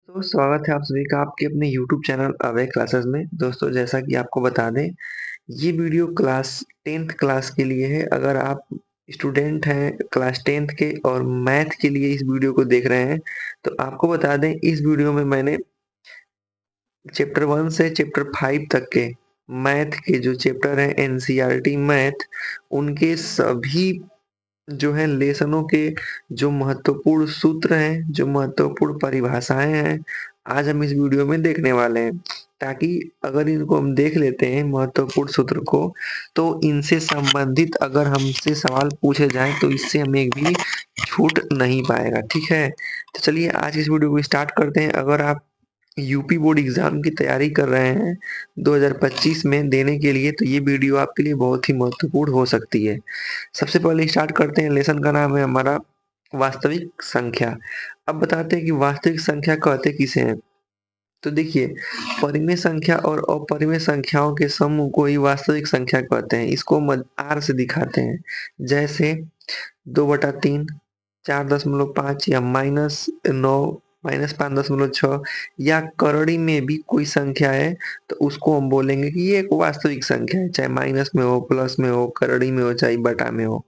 तो स्वागत है आप सभी का आपके अपने YouTube चैनल अभय क्लासेस में। दोस्तों जैसा कि आपको बता दें, ये वीडियो क्लास 10th क्लास के लिए है। अगर आप स्टूडेंट हैं क्लास 10th के और मैथ के लिए इस वीडियो को देख रहे हैं, तो आपको बता दें इस वीडियो में मैंने चैप्टर 1 से चैप्टर 5 तक के मैथ के जो चैप्टर हैं एनसीईआरटी मैथ, उनके सभी जो है लेसनों के जो महत्वपूर्ण सूत्र हैं, जो महत्वपूर्ण परिभाषाएं हैं, आज हम इस वीडियो में देखने वाले हैं। ताकि अगर इनको हम देख लेते हैं महत्वपूर्ण सूत्र को, तो इनसे संबंधित अगर हमसे सवाल पूछे जाएं तो इससे हमें एक भी छूट नहीं पाएगा। ठीक है, तो चलिए आज इस वीडियो को स्टार्ट करते हैं। अगर आप यूपी बोर्ड एग्जाम की तैयारी कर रहे हैं 2025 में देने के लिए, तो ये वीडियो आपके लिए बहुत ही महत्वपूर्ण हो सकती है। सबसे पहले स्टार्ट करते हैं। लेसन का नाम है हमारा वास्तविक संख्या। अब बताते हैं कि वास्तविक संख्या कहते किसे हैं। तो देखिए, परिमेय संख्या और अपरिमेय संख्याओं के समूह को ही वास्तविक संख्या कहते हैं। इसको हम आर से दिखाते हैं, जैसे 2/3, 4.5 या -9, -5.6 या करड़ी में भी कोई संख्या है तो उसको हम बोलेंगे कि ये एक वास्तविक संख्या है, चाहे माइनस में हो, प्लस में हो, करड़ी में हो, चाहे बटा में हो।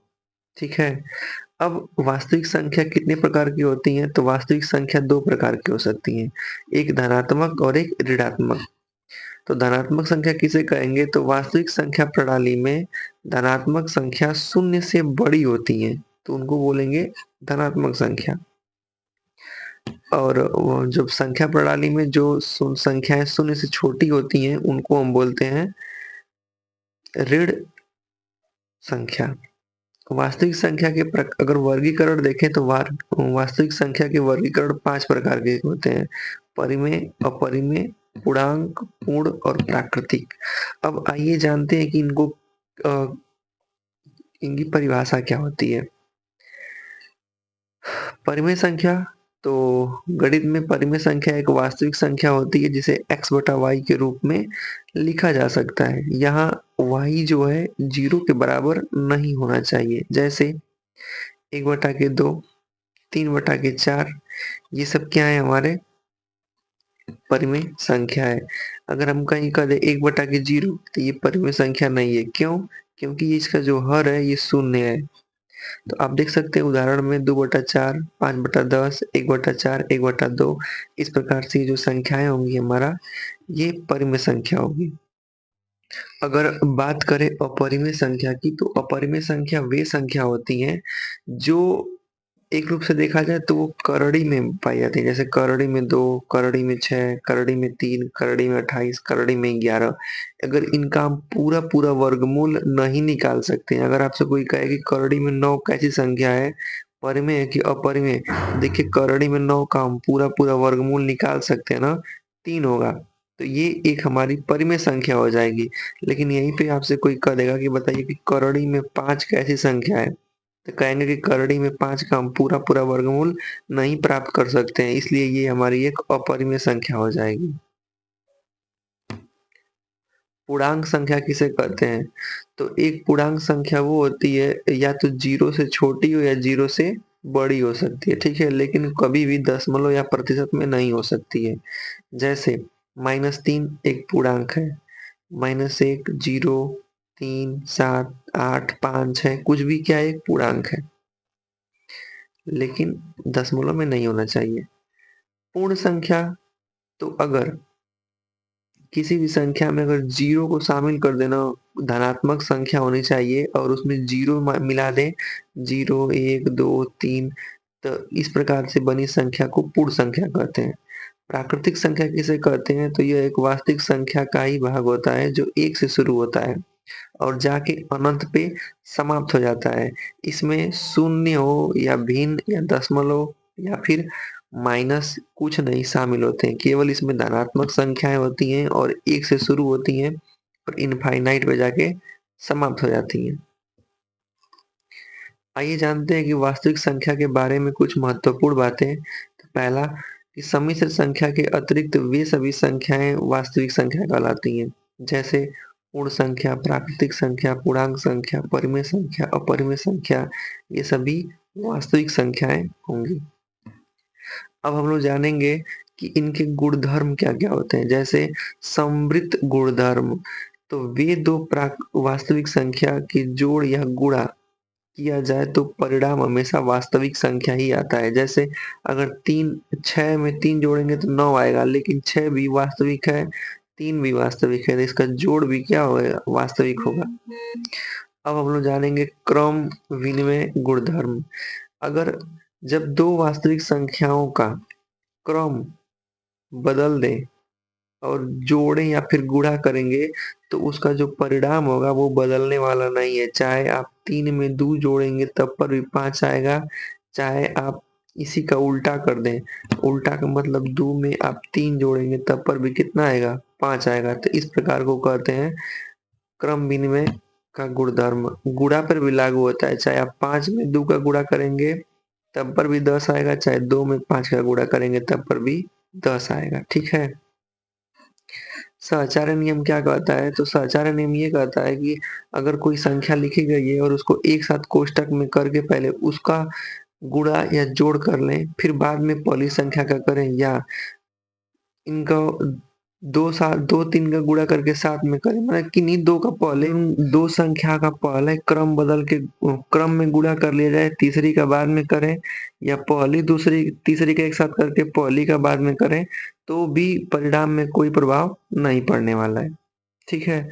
ठीक है। अब वास्तविक संख्या कितने प्रकार की होती हैं? तो वास्तविक संख्या 2 प्रकार की हो सकती हैं, एक धनात्मक और एक ऋणात्मक। तो धनात्मक संख्या किसे कहेंगे? तो वास्तविक संख्या प्रणाली में धनात्मक संख्या शून्य से बड़ी होती हैं, तो उनको बोलेंगे धनात्मक संख्या। और वो जब संख्या प्रणाली में जो संख्याएं शून्य से छोटी होती हैं, उनको हम बोलते हैं ऋण संख्या। वास्तविक संख्या के अगर वर्गीकरण देखें तो वास्तविक संख्या के वर्गीकरण 5 प्रकार के होते हैं, परिमेय, अपरिमेय, पूर्णांक, पूर्ण और प्राकृतिक। अब आइए जानते हैं कि इनकी परिभाषा क्या होती है। परिमेय संख्या, तो गणित में परिमेय संख्या एक वास्तविक संख्या होती है जिसे x बटा वाई के रूप में लिखा जा सकता है। यहाँ y जो है 0 के बराबर नहीं होना चाहिए, जैसे 1/2, 3/4, ये सब क्या है? हमारे परिमेय संख्या है। अगर हम कहीं कह दें 1/0, तो ये परिमेय संख्या नहीं है। क्यों? क्योंकि ये इसका जो हर है ये शून्य है। तो आप देख सकते हैं उदाहरण में 2/4, 5/10, 1/4, 1/2, इस प्रकार से जो संख्याएं होंगी हमारा, ये परिमेय संख्या होगी। अगर बात करें अपरिमेय संख्या की, तो अपरिमेय संख्या वे संख्या होती हैं जो एक रूप से देखा जाए तो वो करड़ी में पाई जाती है, जैसे करड़ी में 2, करड़ी में 6, करड़ी में 3, करड़ी में 28, करड़ी में 11। अगर इनका हम पूरा पूरा वर्गमूल नहीं निकाल सकते हैं, अगर आपसे कोई कहे कि करड़ी में 9 कैसी संख्या है, परिमेय है कि अपरिमेय, देखिए करड़ी में 9 का हम पूरा पूरा वर्गमूल निकाल सकते हैं ना, 3 होगा। तो ये एक हमारी परिमेय संख्या हो जाएगी। लेकिन यहीं पे आपसे कोई कह देगा कि बताइए कि करड़ी में 5 कैसी संख्या है, तो कहेंगे कि करड़ी में 5 का हम पूरा पूरा वर्गमूल नहीं प्राप्त कर सकते हैं, इसलिए ये हमारी एक अपरिमेय संख्या हो जाएगी। पूर्णांक संख्या किसे कहते हैं? तो एक पूर्णांक संख्या वो होती है या तो 0 से छोटी हो या 0 से बड़ी हो सकती है, ठीक है, लेकिन कभी भी दशमलव या प्रतिशत में नहीं हो सकती है। जैसे -3 एक पूर्णांक है, -1, 0, 3, 7, 8, 5, 6 कुछ भी क्या है? एक पूर्णांक है, लेकिन दशमलव में नहीं होना चाहिए। पूर्ण संख्या, तो अगर किसी भी संख्या में अगर 0 को शामिल कर देना, धनात्मक संख्या होनी चाहिए और उसमें 0 मिला दें, 0, 1, 2, 3, तो इस प्रकार से बनी संख्या को पूर्ण संख्या कहते हैं। प्राकृतिक संख्या किसे कहते हैं? तो यह एक वास्तविक संख्या का ही भाग होता है जो 1 से शुरू होता है और जाके अनंत पे समाप्त हो जाता है। इसमें शून्य हो या भिन्न या दशमलव या फिर माइनस कुछ नहीं शामिल होते हैं। केवल इसमें धनात्मक संख्याएं होती हैं और 1 से शुरू होती हैं और इनफाइनाइट पे जाके समाप्त हो जाती हैं। आइए जानते हैं कि वास्तविक संख्या के बारे में कुछ महत्वपूर्ण बातें। तो पहला, कि सम्मिश्र संख्या के अतिरिक्त वे सभी संख्याएं वास्तविक संख्या कहलाती हैं, जैसे पूर्ण संख्या, प्राकृतिक संख्या, पूर्णांक संख्या, परिमेय संख्या, अपरिमेय संख्या, ये सभी वास्तविक संख्याएं होंगी। अब हम लोग जानेंगे कि इनके गुणधर्म क्या-क्या होते हैं। जैसे समवृत्त गुणधर्म, तो वे दो वास्तविक संख्या के जोड़ या गुणा किया जाए तो परिणाम हमेशा वास्तविक संख्या ही आता है। जैसे अगर 6 में 3 जोड़ेंगे तो 9 आएगा, लेकिन 6 भी वास्तविक है, 3 भी वास्तविक है, तो इसका जोड़ भी क्या होगा? वास्तविक होगा। अब हम लोग जानेंगे क्रम विनिमय गुणधर्म। अगर जब दो वास्तविक संख्याओं का क्रम बदल दें और जोड़ें या फिर गुणा करेंगे तो उसका जो परिणाम होगा वो बदलने वाला नहीं है। चाहे आप 3 में 2 जोड़ेंगे तब पर भी 5 आएगा, चाहे आप इसी का उल्टा कर दें, उल्टा का मतलब 2 में आप 3 जोड़ेंगे तब पर भी कितना आएगा? 5 आएगा। तो इस प्रकार को कहते हैं क्रम विनिमय का गुणधर्म। गुणा पर भी लागू होता है, चाहे आप 5 में 2 का गुणा करेंगे तब पर भी 10 आएगा, चाहे 2 में 5 का गुणा करेंगे तब पर भी 10 आएगा। ठीक है? सहचार्य नियम क्या कहता है? तो सहचार्य नियम ये कहता है कि अगर कोई संख्या लिखी गई है और उसको एक साथ कोष्ठक में करके पहले उसका गुणा या जोड़ कर लें, फिर बाद में पहली संख्या का करें, या इनका 2-3 का गुणा करके साथ में करें, मतलब किन्हीं 2 का पहले 2 संख्या का पहले क्रम बदल के क्रम में गुणा कर लिया जाए, तीसरी का बाद में करें, या पहली दूसरी तीसरी का एक साथ करके पहली का बाद में करें, तो भी परिणाम में कोई प्रभाव नहीं पड़ने वाला है। ठीक है?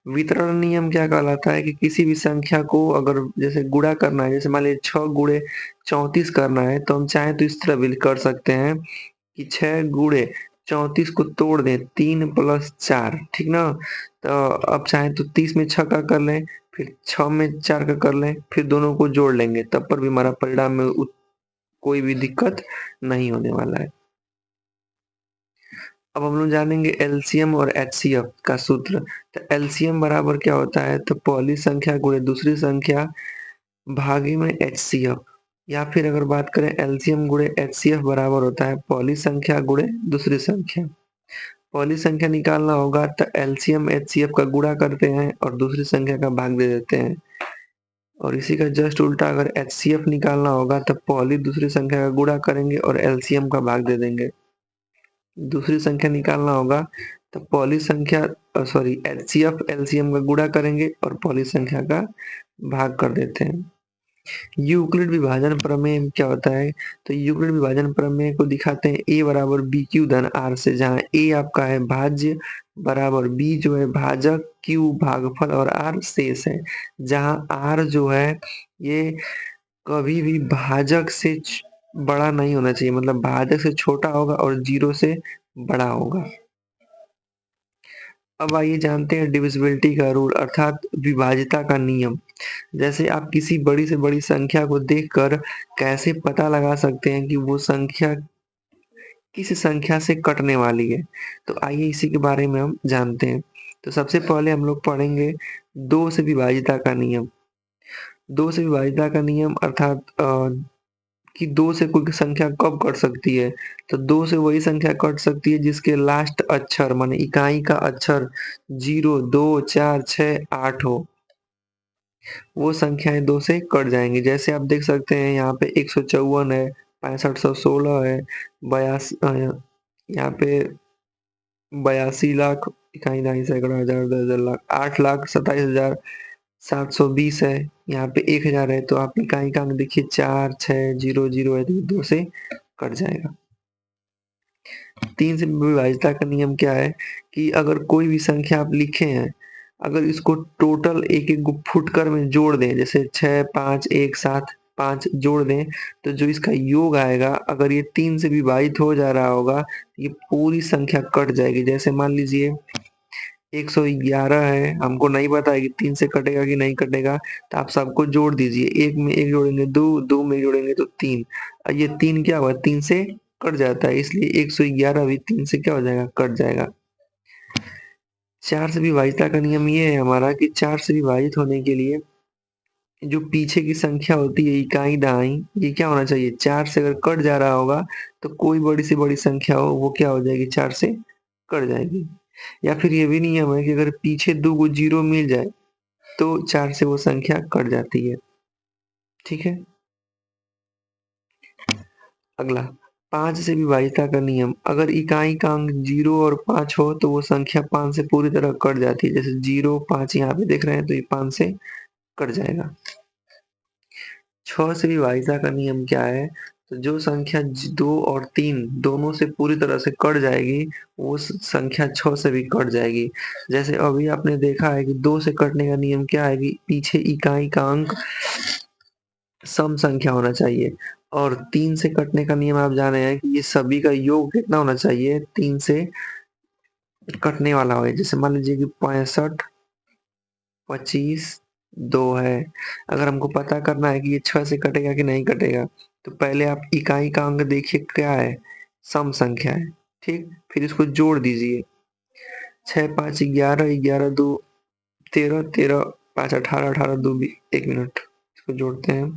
वितरण नियम क्या कहलाता है कि किसी भी संख्या को अगर जैसे गुणा करना है, जैसे मान लीजिए 6 गुणे 34 करना है, तो हम चाहें तो इस तरह भी कर सकते हैं कि 6 गुणे 34 को तोड़ दें, 3 + 4, ठीक ना? तो अब चाहें तो 30 में 6 का कर लें, फिर 6 में 4 का कर लें, फिर दोनों को जोड़ लेंगे, तब पर भी हमारा परिणाम में कोई भी दिक्कत नहीं होने वाला है। अब हम लोग जानेंगे एलसीएम और एचसीएफ का सूत्र। तो एलसीएम बराबर क्या होता है? तो पहली संख्या गुणे दूसरी संख्या भागे में एचसीएफ, या फिर अगर बात करें एलसीएम गुणे एचसीएफ बराबर होता है पहली संख्या गुणे दूसरी संख्या। पहली संख्या निकालना होगा तो एलसीएम एचसीएफ का गुणा करते हैं और दूसरी संख्या का भाग दे देते हैं, और इसी का जस्ट उल्टा अगर एचसीएफ निकालना होगा तो पहली दूसरी संख्या का गुणा करेंगे और एलसीएम का भाग दे देंगे। दूसरी संख्या निकालना होगा तो पहली संख्या एचसीएफ एलसीएम का गुणा करेंगे और पहली संख्या का भाग कर देते हैं। यूक्लिड विभाजन प्रमेय क्या होता है? तो यूक्लिड विभाजन प्रमेय को दिखाते हैं a बराबर बी क्यू धन आर से, जहाँ a आपका है भाज्य बराबर b जो है भाजक, q भागफल और r शेष है। जहाँ r जो है ये कभी भी भाजक से बड़ा नहीं होना चाहिए, मतलब भाजक से छोटा होगा और 0 से बड़ा होगा। अब आइए जानते हैं डिविजिबिलिटी का रूल अर्थात विभाज्यता का नियम। जैसे आप किसी बड़ी से बड़ी संख्या को देखकर कैसे पता लगा सकते हैं कि वो संख्या किस संख्या से कटने वाली है? तो आइए इसी के बारे में हम जानते हैं। तो सबसे पहले हम लोग पढ़ेंगे 2 से विभाज्यता का नियम। 2 से विभाज्यता का नियम अर्थात कि 2 से कोई संख्या कब कट सकती है? तो 2 से वही संख्या कट सकती है जिसके लास्ट अक्षर माने इकाई का अक्षर 0, 2, 4, 6, 8 हो। वो संख्याएँ 2 से कट जाएँगी। जैसे आप देख सकते हैं यहाँ पे 154 है, 6516 है, यहाँ पे 82 लाख इकाई, दहाई, सैकड़ा, हज़ार, 10,000, लाख, 8,27,720 है, यहाँ पे 1000 है, तो आप इकाई का अंक देखिए 4, 6, 0, 0 है, तो 2 से कट जाएगा। 3 से विभाज्यता का नियम क्या है कि अगर कोई भी संख्या आप लिखे हैं, अगर इसको टोटल एक-एक को फुटकर में जोड़ दें, जैसे 6, 5 एक साथ 5 जोड़ दें, तो जो इसका योग आएगा अगर ये 3 से विभाजित हो जा रहा होगा, ये पूरी संख्या कट जाएगी। जैसे मान लीजिए 111 है, हमको नहीं पता है कि 3 से कटेगा कि नहीं कटेगा, तो आप सबको जोड़ दीजिए। 1 में 1 जोड़ेंगे 2, 2 में जोड़ेंगे तो 3, और ये 3 क्या हुआ? 3 से कट जाता है, इसलिए 111 भी 3 से क्या हो जाएगा? कट जाएगा। 4 से विभाज्यता का नियम ये है हमारा कि 4 से विभाजित होने के लिए जो पीछे की संख्या होती है इकाई, दहाई, ये क्या होना चाहिए? 4 से अगर कट जा रहा होगा तो कोई बड़ी से बड़ी संख्या हो वो क्या हो जाएगी? 4 से कट जाएगी। या फिर ये भी नियम है कि अगर पीछे 2 को 0 मिल जाए तो 4 से वो संख्या कट जाती है। ठीक है? अगला 5 से विभाज्यता का नियम, अगर इकाई का अंक 0 और 5 हो तो वो संख्या 5 से पूरी तरह कट जाती है। जैसे 0, 5 यहाँ पे देख रहे हैं तो ये 5 से कट जाएगा। 6 से विभाज्यता का नियम क्या है? तो जो संख्या 2 और 3 दोनों से पूरी तरह से कट जाएगी, वो संख्या 6 से भी कट जाएगी। जैसे अभी आपने देखा है कि 2 से कटने का नियम क्या है कि पीछे इकाई का अंक सम संख्या होना चाहिए, और 3 से कटने का नियम आप जाने हैं कि ये सभी का योग कितना होना चाहिए, 3 से कटने वाला हो। जैसे मान लीजिए कि 65, 25, 2 है। अगर हमको पता करना है कि ये 6 से कटेगा कि नहीं कटेगा, तो पहले आप इकाई का अंक देखिए क्या है, सम संख्या है, ठीक? फिर इसको जोड़ दीजिए, 6, 5, 11, 11, 2, 13, 13, 5, 18, 18, 2, 1 मिनट, इसको जोड़ते हैं।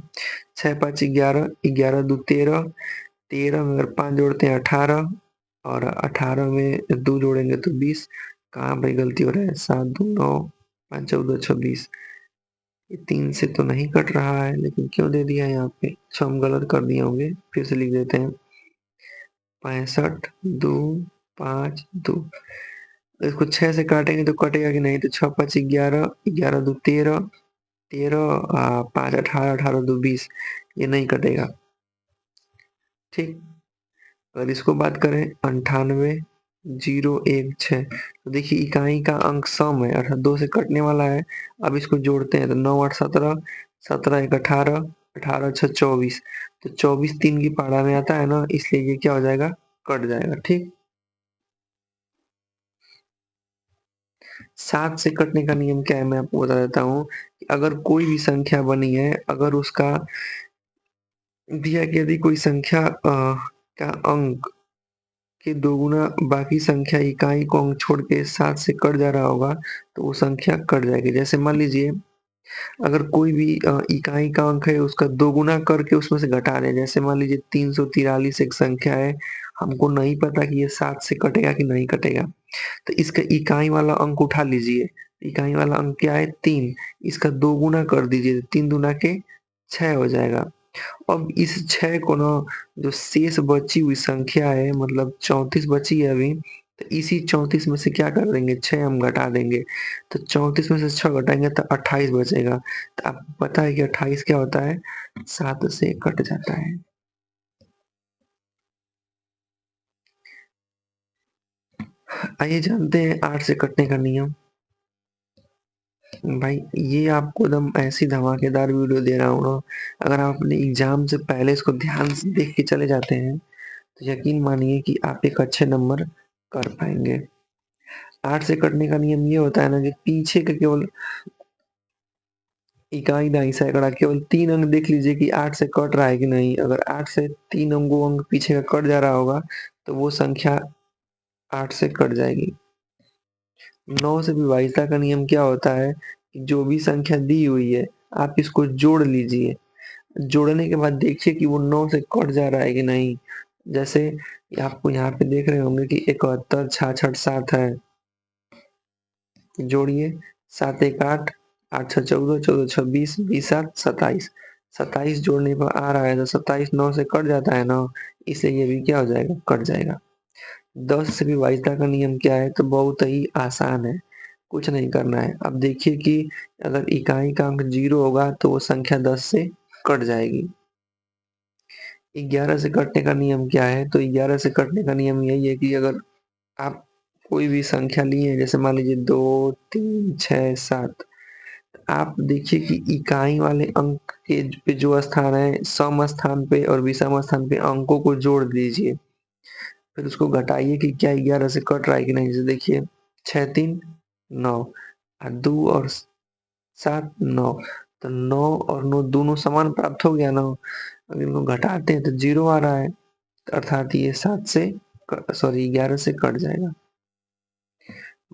6, 5, 11, 11, 2, 13, 13 में अगर 5 जोड़ते हैं 18, और 18 में 2 जोड़ेंगे तो 20। कहाँ भाई गलती हो रहा है? 7, 2, 9, 5, 14, 26। ये 3 से तो नहीं कट रहा है, लेकिन क्यों दे दिया है यहाँ पे? अच्छा, हम गलत कर दिए होंगे, फिर से लिख देते हैं। 65, 2, 5, 2। इसको 6 से काटेंगे तो कटेगा कि नहीं? तो 6, 5, 11, 11, 2, 13, 13, 5, 18, 18, 2, 20। ये नहीं कटेगा, ठीक? अगर इसको बात करें 98, 0, 1, 6, तो देखिए इकाई का अंक सम है अर्थात 2 से कटने वाला है। अब इसको जोड़ते हैं तो 9, 8, 17, 17, 1, 18, 18, 6, 24। तो 24 3 की पारा में आता है ना, इसलिए ये क्या हो जाएगा? कट जाएगा, ठीक? 7 से कटने का नियम क्या है मैं आपको बता देता हूँ। अगर कोई भी संख्या बनी है, अगर उसका दिया कि यदि कोई संख्या का अंक के दोगुना बाकी संख्या इकाई को अंक छोड़ के 7 से कट जा रहा होगा, तो वो संख्या कट जाएगी। जैसे मान लीजिए अगर कोई भी इकाई का अंक है उसका दोगुना करके उसमें से घटा दें, जैसे मान लीजिए 343 एक संख्या है, हमको नहीं पता कि ये 7 से कटेगा कि नहीं कटेगा, तो इसका इकाई वाला अंक उठा लीजिए। इकाई वाला अंक क्या है? 3, इसका दोगुना कर दीजिए, 3 दूना के 6 हो जाएगा। अब इस 6 को ना, जो शेष बची हुई संख्या है, मतलब 34 बची है अभी, तो इसी 34 में से क्या कर देंगे? 6 हम घटा देंगे, तो 34 में से 6 घटाएंगे तो 28 बचेगा। तो आपको पता है कि 28 क्या होता है? 7 से कट जाता है। आइए जानते हैं 8 से कटने का नियम। भाई ये आपको एकदम ऐसी धमाकेदार वीडियो दे रहा हूँ ना, अगर आप अपने एग्जाम से पहले इसको ध्यान से देख के चले जाते हैं तो यकीन मानिए कि आप एक अच्छे नंबर कर पाएंगे। 8 से कटने का नियम ये होता है ना कि पीछे के केवल इकाई दाई सैकड़ा केवल 3 अंक देख लीजिए कि 8 से कट रहा है कि नहीं। अगर 8 से 3 अंक पीछे का कट जा रहा होगा तो वो संख्या 8 से कट जाएगी। 9 से विभाज्यता का नियम क्या होता है कि जो भी संख्या दी हुई है आप इसको जोड़ लीजिए। जोड़ने के बाद देखिए कि वो 9 से कट जा रहा है कि नहीं। जैसे आपको यहाँ पे देख रहे होंगे कि 71, 66, 7 है। जोड़िए, 7, 1, 8, 8, 6, 14, 14, 26, 20, 7, 27। 27 जोड़ने पर आ रहा है तो 27 9 से कट जाता है ना, इसलिए ये भी क्या हो जाएगा? कट जाएगा। 10 से विभाज्यता का नियम क्या है? तो बहुत ही आसान है, कुछ नहीं करना है। अब देखिए कि अगर इकाई का अंक 0 होगा तो वो संख्या 10 से कट जाएगी। 11 से कटने का नियम क्या है? तो 11 से कटने का नियम यही है कि अगर आप कोई भी संख्या लिए, जैसे मान लीजिए 2, 3, 6, 7, आप देखिए कि इकाई वाले अंक के पे जो स्थान है, सम स्थान पे और विषम स्थान पे अंकों को जोड़ दीजिए। फिर उसको घटाइए कि क्या 11 से कट रहा है कि नहीं। जैसे देखिए 6, 3, 9, 2 और 7, 9, तो 9 और 9 दोनों समान प्राप्त हो गया ना। अगर इनको घटाते हैं तो 0 आ रहा है, अर्थात ये 7 से सॉरी 11 से कट जाएगा।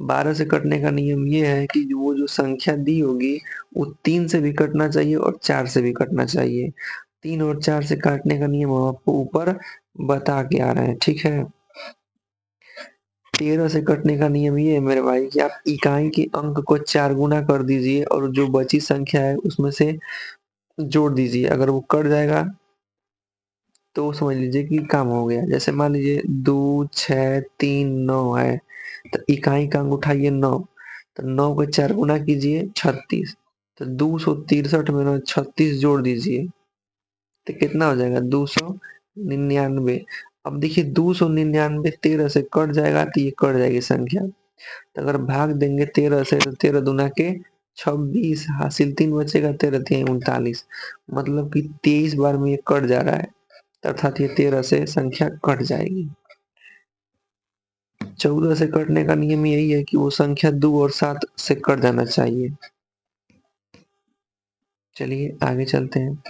12 से कटने का नियम ये है कि वो जो संख्या दी होगी वो 3 से भी कटना चाहिए और 4 से भी कटना चाहिए। 3 और 4 से काटने का नियम हम आपको ऊपर बता के आ रहे हैं, ठीक है। 13 से कटने का नियम ये है मेरे भाई कि आप इकाई के अंक को 4 गुना कर दीजिए और जो बची संख्या है उसमें से जोड़ दीजिए। अगर वो कट जाएगा तो समझ लीजिए कि काम हो गया। जैसे मान लीजिए 2, 6, 3, 9 है, तो इकाई का अंक उठाइए 9, तो 9 को 4 गुना कीजिए 36, तो 263 में ना 36 जोड़ दीजिए, तो कितना हो जाएगा 299। अब देखिए 299 13 से कट जाएगा तो ये कट जाएगी संख्या। तो अगर भाग देंगे 13 से तो 13 दूना के 26, हासिल 3 बचेगा, 13 3 39, मतलब कि 23 बार में ये कट जा रहा है, अर्थात ये 13 से संख्या कट जाएगी। 14 से कटने का नियम यही है कि वो संख्या 2 और 7 से कट जाना चाहिए। चलिए आगे चलते हैं।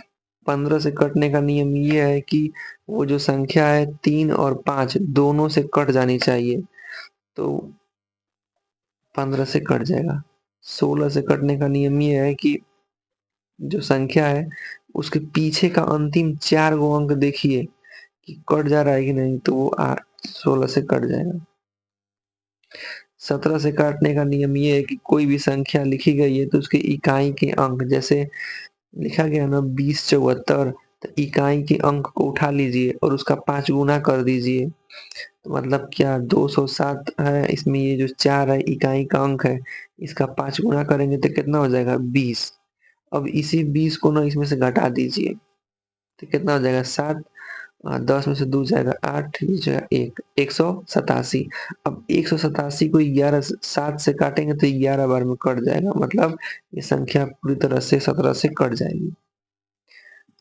15 से कटने का नियम ये है कि वो जो संख्या है 3 और 5 दोनों से कट जानी चाहिए, तो 15 से कट जाएगा। 16 से कटने का नियम ये है कि जो संख्या है उसके पीछे का अंतिम 4 गो अंक देखिए कि कट जा रहा है कि नहीं, तो वो 16 से कट जाएगा। 17 से काटने का नियम ये है कि कोई भी संख्या लिखी गई है तो उसके इकाई के अंक, जैसे लिखा गया ना 2074, तो इकाई के अंक को उठा लीजिए और उसका 5 गुना कर दीजिए, तो मतलब क्या 207 है, इसमें ये जो 4 है इकाई का अंक है, इसका 5 गुना करेंगे तो कितना हो जाएगा 20। अब इसी 20 को ना इसमें से घटा दीजिए, तो कितना हो जाएगा 7, 10 में से 2 जाएगा 8, ये जाएगा 1, 187। अब 187 को 11 7 से काटेंगे तो 11 बार में कट जाएगा, मतलब ये संख्या पूरी तरह से 17 से कट जाएगी।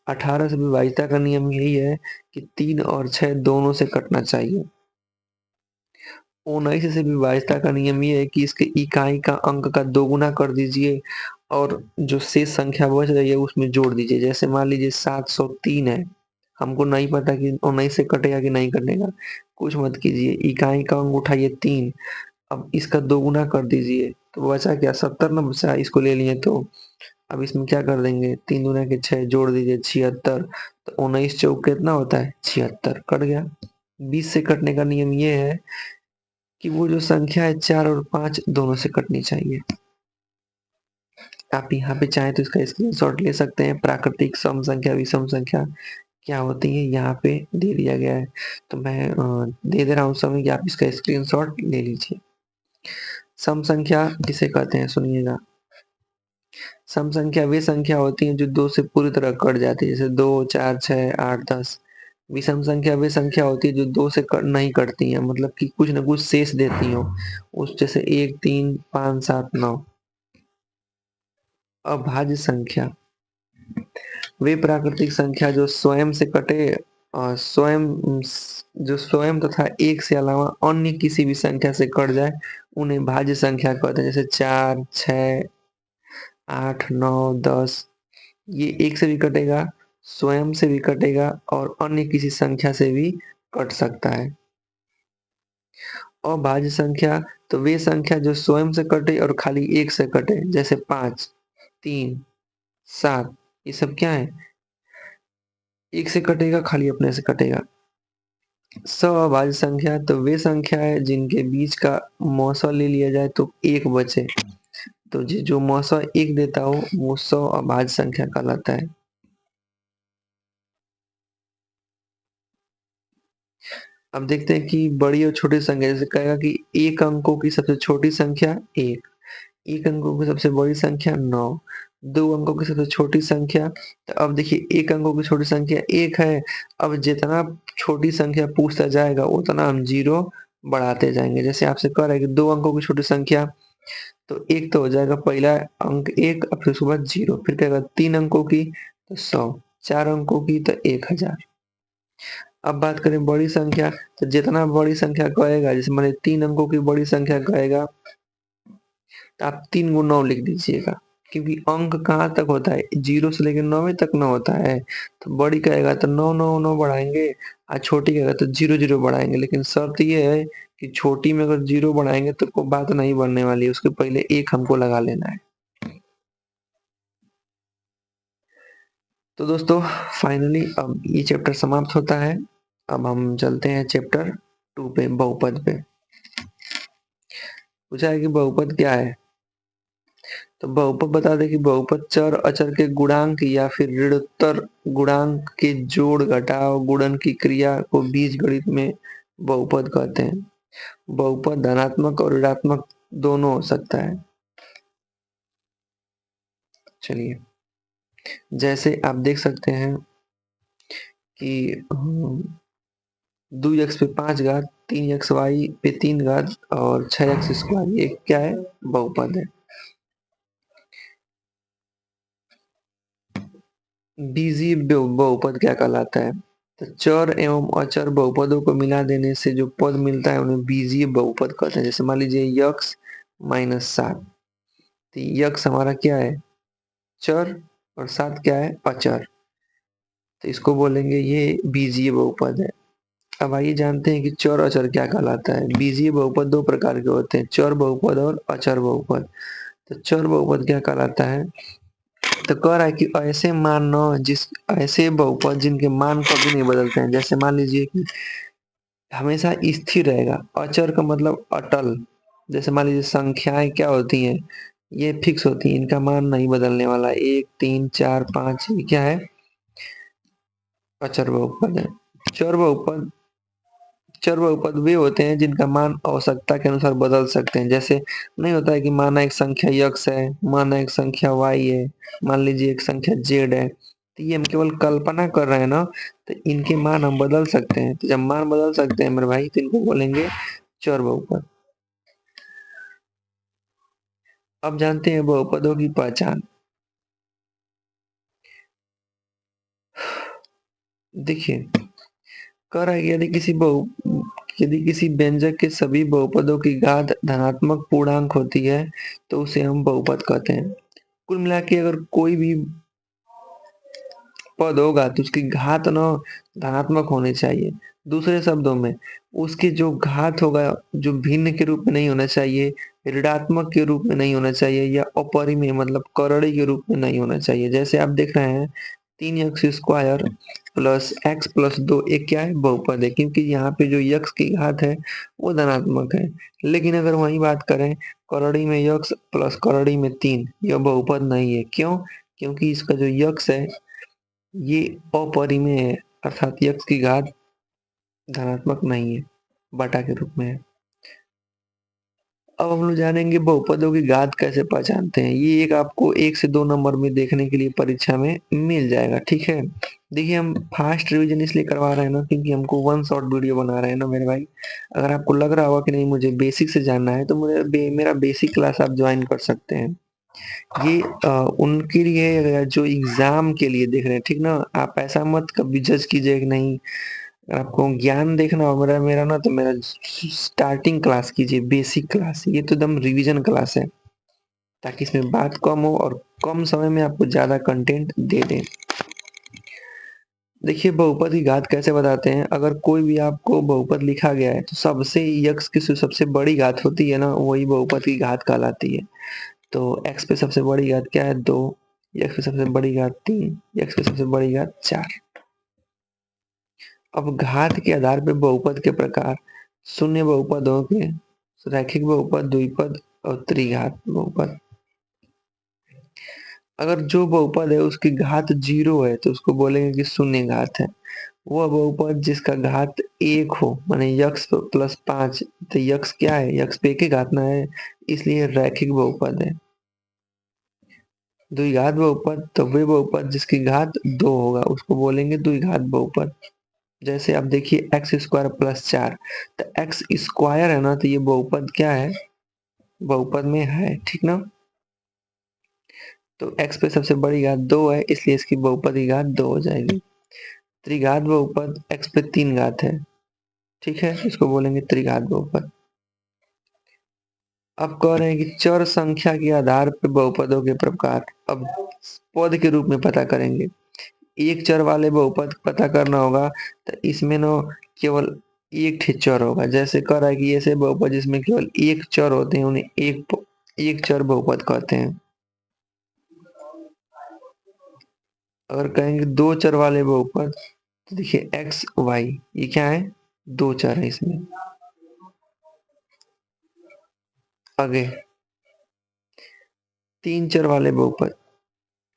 18 से विभाज्यता का नियम यही है कि 3 और 6 दोनों से कटना चाहिए। 19 से विभाज्यता का नियम ये है कि इसके इकाई का अंक का 2 गुना कर दीजिए और जो शेष संख्या बच रही है उसमें जोड़ दीजिए। जैसे मान लीजिए 703 है, हमको नहीं पता कि 19 से कटेगा कि नहीं कटेगा, कुछ मत कीजिए, इकाई का अंक उठाइए 3, अब इसका 2 गुना कर दीजिए, तो बचा क्या 70 ना बचा, इसको ले लिए तो अब इसमें क्या कर देंगे 3 दूना के 6 जोड़ दीजिए 76, तो 19 चौक कितना होता है 76, कट गया। 20 से कटने का नियम ये है कि वो जो संख्या है 4 और 5 दोनों से कटनी चाहिए। आप यहाँ पे चाहें तो इसका स्क्रीनशॉट ले सकते हैं। प्राकृतिक सम संख्या विषम संख्या क्या होती है यहाँ पे दे दिया गया है, तो मैं दे दे रहा हूँ समय कि आप इसका स्क्रीनशॉट ले लीजिए। सम संख्या किसे कहते हैं सुनिएगा। सम संख्या वे संख्या होती है जो 2 से पूरी तरह कट जाती है, जैसे 2, 4, 6, 8, 10। विषम संख्या वे संख्या होती है जो 2 से नहीं कटती है, मतलब कि कुछ न कुछ शेष देती हो, उस जैसे 1, 3, 5, 7, 9। अभाज्य संख्या वे प्राकृतिक संख्या जो स्वयं से कटे और स्वयं तथा एक से अलावा अन्य किसी भी संख्या से कट जाए उन्हें भाज्य संख्या कहते हैं। जैसे 4, 6, 8, 9, 10, ये एक से भी कटेगा, स्वयं से भी कटेगा और अन्य किसी संख्या से भी कट सकता है। अभाज्य संख्या तो वे संख्या जो स्वयं से कटे और खाली एक से कटे, जैसे 5, 3, 7, ये सब क्या है एक से कटेगा, खाली अपने से कटेगा। सअभाज्य संख्या तो वे संख्या है जिनके बीच का मौसा ले लिया जाए तो एक बचे, तो जो मौसा एक देता हो वो सअभाज्य संख्या कहलाता है। अब देखते हैं कि बड़ी और छोटी संख्या, जैसे कहेगा कि एक अंकों की सबसे छोटी संख्या एक अंकों की सबसे बड़ी संख्या 9, 2 अंकों की सबसे छोटी संख्या, तो अब देखिए एक अंकों की छोटी संख्या 1 है, अब जितना छोटी संख्या पूछता जाएगा उतना हम 0 बढ़ाते जाएंगे। जैसे आपसे कह रहा है कि 2 अंकों की छोटी संख्या, तो 1 तो हो जाएगा पहला अंक 1, अब फिर उसके बाद 0, फिर कहेगा 3 अंकों की तो 100, 4 अंकों की तो 1000। अब बात करें बड़ी संख्या, तो जितना बड़ी संख्या कहेगा, जैसे मान 3 अंकों की बड़ी संख्या कहेगा तो आप 3 गुना 9 लिख दीजिएगा, क्योंकि अंक कहाँ तक होता है 0 से लेकर 9 तक न होता है, तो बड़ी कहेगा तो 9 9 9 बढ़ाएंगे और छोटी कहेगा तो 0 0 बढ़ाएंगे, लेकिन शर्त ये है कि छोटी में अगर 0 बढ़ाएंगे तो कोई बात नहीं बनने वाली है, उसके पहले 1 हमको लगा लेना है। तो दोस्तों फाइनली अब ये चैप्टर समाप्त होता है। अब हम चलते हैं चैप्टर 2 पे, बहुपद पे। पूछा है कि बहुपद क्या है, तो बहुपद बता दें कि बहुपद चर अचर के गुणांक या फिर ऋणोत्तर गुणांक के जोड़ घटाव गुणन की क्रिया को बीजगणित में बहुपद कहते हैं। बहुपद धनात्मक और ऋणात्मक दोनों हो सकता है। चलिए, जैसे आप देख सकते हैं कि 2x पे 5 घात, 3x वाई पे 3 घात और 6x स्क्वायर, ये क्या है? बहुपद है। बीजीय बहुपद क्या कहलाता है? तो चर एवं अचर बहुपदों को मिला देने से जो पद मिलता है उन्हें बीजीय बहुपद कहते हैं। जैसे मान लीजिए यक्स माइनस 7, तो यक्स हमारा क्या है? चर, और 7 क्या है? अचर। तो इसको बोलेंगे ये बीजीय बहुपद है। अब आइए जानते हैं कि चर अचर क्या कहलाता है। बीजीय बहुपद दो प्रकार के होते हैं, चर बहुपद और अचर बहुपद। तो चर बहुपद क्या कहलाता है? तो कह रहा है कि ऐसे मान जिस ऐसे बहुपद जिनके मान कभी नहीं बदलते हैं। जैसे मान लीजिए कि हमेशा स्थिर रहेगा, अचर का मतलब अटल। जैसे मान लीजिए संख्याएं क्या होती हैं? ये फिक्स होती हैं, इनका मान नहीं बदलने वाला। 1 3 4 5 ये क्या है? अचर बहुपद है। चर बहुपद चर बहुपद वे होते हैं जिनका मान आवश्यकता के अनुसार बदल सकते हैं। जैसे नहीं होता है कि माना एक संख्या यक्स है, माना एक संख्या वाई है, मान लीजिए एक संख्या जेड है, तो ये हम केवल कल्पना कर रहे हैं ना, तो इनके मान हम बदल सकते हैं। तो जब मान बदल सकते हैं मेरे भाई, तो इनको बोलेंगे चर बहुपद। अब जानते हैं बहुपदों की पहचान। देखिए, कह रहा है कि यदि किसी व्यंजक के सभी बहुपदों की घात धनात्मक पूर्णांक होती है तो उसे हम बहुपद कहते हैं। कुल मिला के अगर कोई भी पद होगा तो उसकी घात न धनात्मक होनी चाहिए। दूसरे शब्दों में उसकी जो घात होगा, जो भिन्न के रूप में नहीं होना चाहिए, ऋणात्मक के रूप में नहीं होना चाहिए, या अपरिमेय मतलब करड़ी के रूप में नहीं होना चाहिए। जैसे आप देख रहे हैं 3x square plus x plus 2 एक क्या है? बहुपद है, क्योंकि यहाँ पे जो यक्स की घात है वो धनात्मक है। लेकिन अगर वही बात करें करड़ी में यक्स प्लस करड़ी में 3, यह बहुपद नहीं है। क्यों? क्योंकि इसका जो यक्स है ये अपरिमेय है, अर्थात यक्स की घात धनात्मक नहीं है, बटा के रूप में है। अब हम लोग जानेंगे बहुपदों की घात कैसे पहचानते हैं। ये एक आपको 1 से 2 नंबर में देखने के लिए परीक्षा में मिल जाएगा, ठीक है। देखिए, हम फास्ट रिवीजन इसलिए करवा रहे हैं ना, क्योंकि हमको वन शॉट वीडियो बना रहे हैं ना मेरे भाई। अगर आपको लग रहा होगा कि नहीं मुझे बेसिक से जानना है, तो मेरा बेसिक क्लास आप ज्वाइन कर सकते हैं। ये उनके लिए है जो एग्जाम के लिए देख रहे हैं, ठीक ना। आप ऐसा मत कभी जज कीजिए कि नहीं, अगर आपको ज्ञान देखना हो मेरा मेरा ना, तो मेरा स्टार्टिंग क्लास कीजिए, बेसिक क्लास। ये तो एकदम रिवीजन क्लास है, ताकि इसमें बात कम हो और कम समय में आपको ज्यादा कंटेंट दे दें। देखिए, बहुपद की घात कैसे बताते हैं। अगर कोई भी आपको बहुपद लिखा गया है तो सबसे यक्स की जो सबसे बड़ी घात होती है ना, वही बहुपद की घात कहलाती है। तो x पे सबसे बड़ी घात क्या है? 2, x पे सबसे बड़ी घात 3, x पे सबसे बड़ी घात 4। अब घात के आधार पे बहुपद के प्रकार: शून्य बहुपद हो गए, रैखिक बहुपद, द्विपद और त्रिघात बहुपद। अगर जो बहुपद है उसकी घात 0 है तो उसको बोलेंगे कि शून्य घात है। वह बहुपद जिसका घात 1 हो, माने यक्स प्लस 5, तो यक्स क्या है? यक्स पे एक ही घात ना है, इसलिए रैखिक बहुपद है। द्विघात बहुपद तो वे बहुपद जिसकी घात 2 होगा, उसको बोलेंगे द्विघात बहुपद। जैसे आप देखिए एक्स स्क्वायर प्लस 4, तो एक्स स्क्वायर है ना, तो ये बहुपद क्या है? बहुपद में है, ठीक ना। तो एक्स पे सबसे बड़ी घात 2 है, इसलिए इसकी बहुपद की घात 2 हो जाएगी। त्रिघात बहुपद एक्स पे 3 घात है, ठीक है, इसको बोलेंगे त्रिघात बहुपद। अब कह रहे हैं कि चर संख्या के आधार पर बहुपदों के प्रकार। अब पद के रूप में पता करेंगे। एक चर वाले बहुपद पता करना होगा, तो इसमें ना केवल एक ठे चर होगा। जैसे कह रहा है कि ऐसे बहुपद जिसमें केवल एक चर होते हैं उन्हें एक चर बहुपद कहते हैं। अगर कहेंगे दो चर वाले बहुपद, तो देखिए एक्स वाई, ये क्या है? दो चर है इसमें। आगे तीन चर वाले बहुपद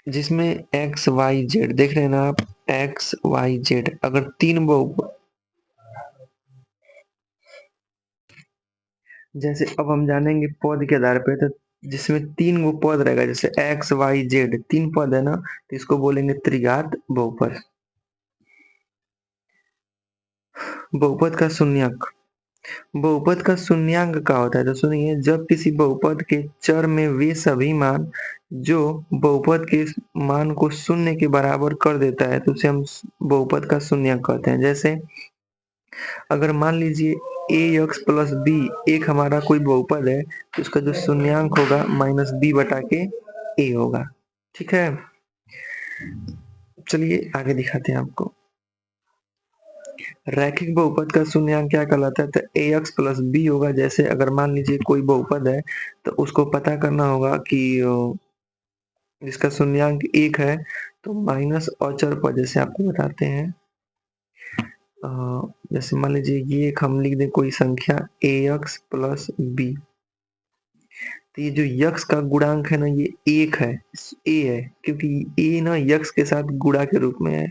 जिसमें एक्स वाई जेड देख रहे हैं ना आप, एक्स वाई जेड, अगर तीन बहुपद, जैसे अब हम जानेंगे पद के आधार पे, तो जिसमें तीन गो पद रहेगा, जैसे एक्स वाई जेड तीन पद है ना, तो इसको बोलेंगे त्रिघात बहुपद। बहुपद का शून्यक, बहुपद का शून्यंक क्या होता है, तो सुनिए, जब किसी बहुपद के चर में वे सभी मान जो बहुपद के मान को शून्य के बराबर कर देता है, तो उसे हम बहुपद का शून्यंक कहते हैं। जैसे अगर मान लीजिए ए एक्स प्लस बी एक हमारा कोई बहुपद है, तो उसका जो शून्यंक होगा माइनस बी बटा के ए होगा। ठीक है, चलिए आगे दिखाते हैं आपको। रैखिक बहुपद का शून्यंक क्या कहलाता है, तो ए एक्स प्लस बी होगा। जैसे अगर मान लीजिए कोई बहुपद है, तो उसको पता करना होगा कि जिसका शून्यंक एक है, तो माइनस अचर पद, जैसे आपको बताते हैं, जैसे मान लीजिए ये एक हम लिख दें कोई संख्या ए एक्स प्लस बी, तो ये जो यक्स का गुणांक है ना, ये एक है, ए है, क्योंकि ए ना यक्स के साथ गुणा के रूप में है।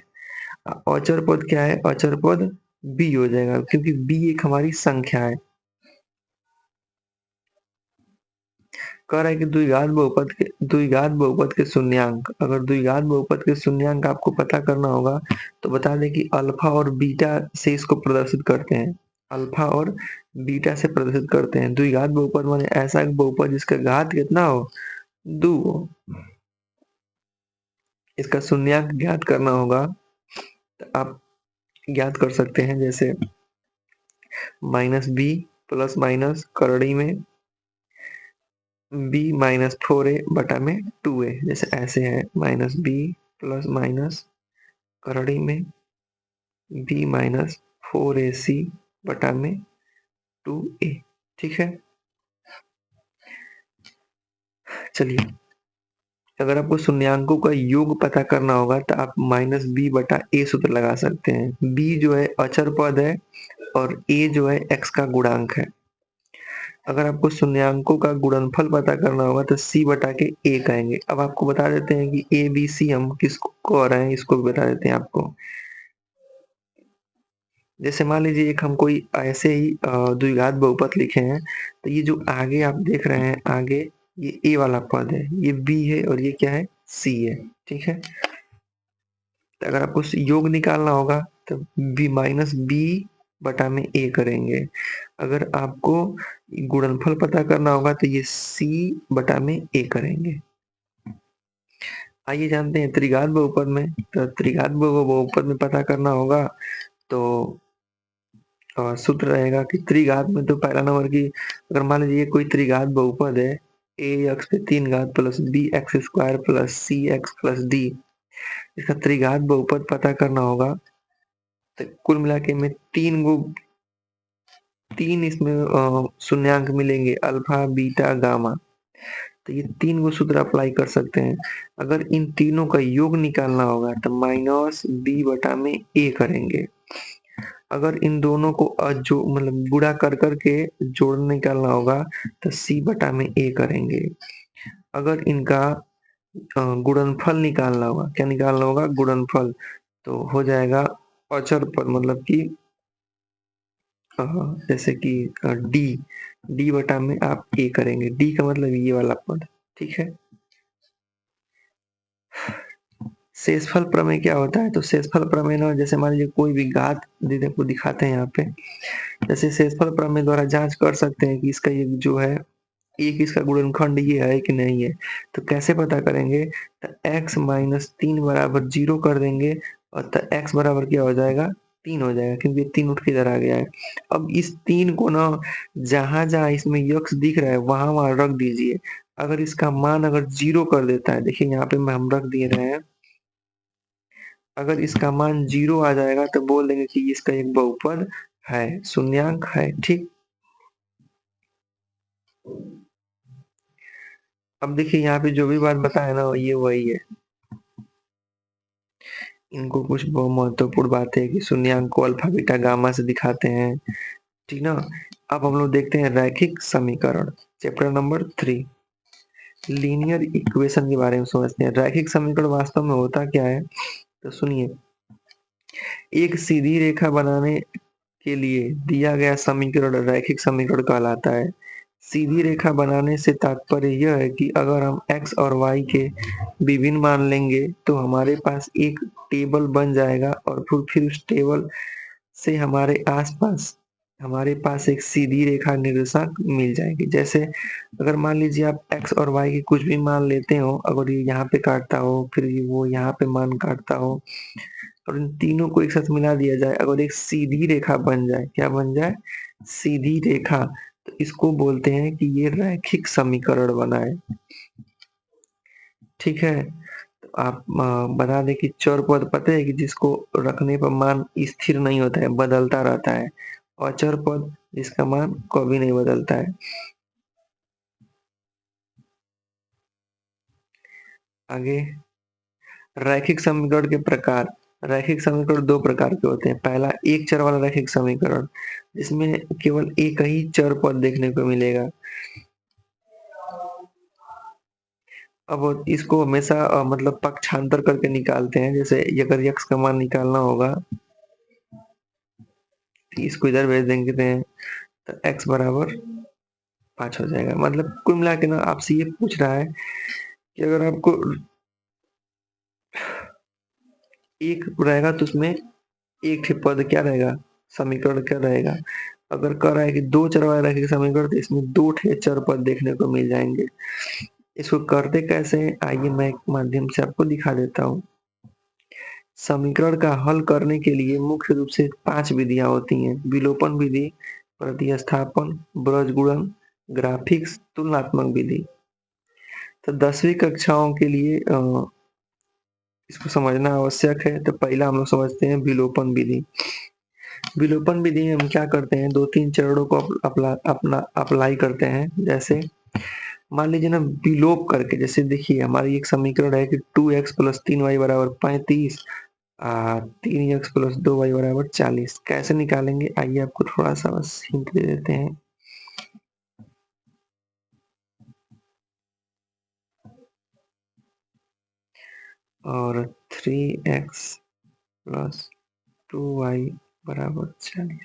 अचर पद क्या है, अचर पद बी हो जाएगा, क्योंकि बी एक हमारी संख्या है। कह रहा है कि द्विघात बहुपद के शून्यंक, अगर द्विघात बहुपद के शून्यंक आपको पता करना होगा, तो बता दें कि अल्फा और बीटा से इसको प्रदर्शित करते हैं, अल्फा और बीटा से प्रदर्शित करते हैं। द्विघात बहुपद माने ऐसा एक बहुपद जिसका घात कितना हो, 2 हो। इसका शून्यंक ज्ञात करना होगा, तो आप ज्ञात कर सकते हैं, जैसे माइनस बी प्लस माइनस करड़ी में बी माइनस 4a बटा में 2a, जैसे ऐसे है, माइनस बी प्लस माइनस करड़ी में बी माइनस 4ac बटा में 2a। ठीक है, चलिए अगर आपको शून्यंकों का योग पता करना होगा, तो आप माइनस बी बटा ए सूत्र लगा सकते हैं। बी जो है अचर पद है और ए जो है एक्स का गुणांक है। अगर आपको शून्यंकों का गुणनफल पता करना होगा, तो सी बटा के ए कहेंगे। अब आपको बता देते हैं कि ए बी सी हम किसको कह रहे हैं, इसको भी बता देते हैं आपको। जैसे मान लीजिए एक हम कोई ऐसे ही द्विघात बहुपद लिखे हैं, तो ये जो आगे आप देख रहे हैं, आगे ये ए वाला पद है, ये बी है, और ये क्या है, सी है। ठीक है, तो अगर आपको योग निकालना होगा, तो बी माइनस बी बटा में ए करेंगे। अगर आपको गुणनफल पता करना होगा, तो ये सी बटा में ए करेंगे। आइए जानते हैं त्रिघात बहुपद में, तो त्रिघात बहुपद में पता करना होगा, तो सूत्र रहेगा कि त्रिघात में, तो पहला नंबर की, अगर मान लीजिए कोई त्रिघात बहुपद है, ए एक्स पे 3 घात plus b x square plus c x plus d, इसका त्रिघात बहुपद पता करना होगा, तो कुल मिला के में तीन इसमें शून्यंक मिलेंगे, अल्फा बीटा गामा। तो ये तीन गो सूत्र अप्लाई कर सकते हैं। अगर इन तीनों का योग निकालना होगा, तो माइनस बी बटा में ए करेंगे। अगर इन दोनों को जो मतलब गुणा कर करके जोड़ निकालना होगा, तो सी बटा में ए करेंगे। अगर इनका गुणनफल निकालना होगा, क्या निकालना होगा, गुणनफल, तो हो जाएगा अचर पद, मतलब कि जैसे कि डी डी बटा में आप ए करेंगे। डी का मतलब ये वाला पद। ठीक है, शेषफल प्रमेय क्या होता है, तो शेषफल प्रमेय ना, जैसे मान लीजिए कोई भी घात दीदी को दिखाते हैं यहाँ पे, जैसे शेषफल प्रमेय द्वारा जांच कर सकते हैं कि इसका ये जो है, एक इसका गुणनखंड ये है कि नहीं है। तो कैसे पता करेंगे, तो x माइनस 3 बराबर 0 कर देंगे, और तो x बराबर क्या हो जाएगा, 3 हो जाएगा, क्योंकि 3 उठ के इधर आ गया है। अब इस 3 को ना जहां जहां इसमें यक्स दिख रहा है वहां वहां रख दीजिए। अगर इसका मान अगर 0 कर देता है, देखिए यहाँ पे हम रख दिए रहे हैं, अगर इसका मान 0 आ जाएगा, तो बोल देंगे कि इसका एक बहुपद है, शून्यंक है। ठीक, अब देखिए यहाँ पे जो भी बात बताया ना, ये वही है। इनको कुछ बहुत महत्वपूर्ण बात है कि शून्यंक को अल्फा बीटा गामा से दिखाते हैं। ठीक ना, अब हम लोग देखते हैं रैखिक समीकरण, चैप्टर नंबर 3। लीनियर इक्वेशन के बारे में समझते हैं। रैखिक समीकरण वास्तव में होता क्या है, तो सुनिए। एक सीधी रेखा बनाने के लिए दिया गया समीकरण रैखिक समीकरण कहलाता है। सीधी रेखा बनाने से तात्पर्य यह है कि अगर हम x और y के विभिन्न मान लेंगे तो हमारे पास एक टेबल बन जाएगा और फिर उस टेबल से हमारे पास एक सीधी रेखा निर्देशांक मिल जाएगी। जैसे अगर मान लीजिए आप x और y के कुछ भी मान लेते हो, अगर ये यहाँ पे काटता हो, फिर वो यहाँ पे मान काटता हो और इन तीनों को एक साथ मिला दिया जाए, अगर एक सीधी रेखा बन जाए, क्या बन जाए, सीधी रेखा, तो इसको बोलते हैं कि ये रैखिक समीकरण बना है। ठीक है, तो आप बता दें कि चर पद पता है कि जिसको रखने पर मान स्थिर नहीं होता है, बदलता रहता है। अचर पद जिसका मान कभी नहीं बदलता है। आगे, रैखिक समीकरण के प्रकार। रैखिक समीकरण दो प्रकार के होते हैं। पहला एक चर वाला रैखिक समीकरण, जिसमें केवल एक ही चर पद देखने को मिलेगा। अब इसको हमेशा मतलब पक्षांतर करके निकालते हैं। जैसे अगर यक्स का मान निकालना होगा, इसको इधर भेज देंगे तो एक्स बराबर 5 हो जाएगा। मतलब कुल मिला के ना आपसे ये पूछ रहा है कि अगर आपको एक रहेगा तो उसमें एक ठे पद क्या रहेगा, समीकरण क्या रहेगा। अगर कह रहा है कि दो चर वाला रैखिक समीकरण, तो इसमें दो ठे चर पद देखने को मिल जाएंगे। इसको करते कैसे हैं, आइए मैं एक माध्यम से आपको दिखा देता हूँ। समीकरण का हल करने के लिए मुख्य रूप से 5 विधियां होती हैं। विलोपन विधि, प्रतिस्थापन, बृजगुणन, ग्राफिक्स, तुलनात्मक विधि। तो 10वीं कक्षाओं के लिए इसको समझना आवश्यक है। तो पहला हम लोग समझते हैं विलोपन विधि। विलोपन विधि में हम क्या करते हैं, 2-3 चरणों को अप्लाई करते हैं। जैसे मान लीजिए ना, विलोप करके, जैसे देखिए हमारी एक समीकरण है कि 2x प्लस 3y बराबर 35, 3x प्लस 2y बराबर 40। कैसे निकालेंगे, आइए आपको थोड़ा सा बस हिंट दे देते हैं। और 3x प्लस 2y बराबर 40।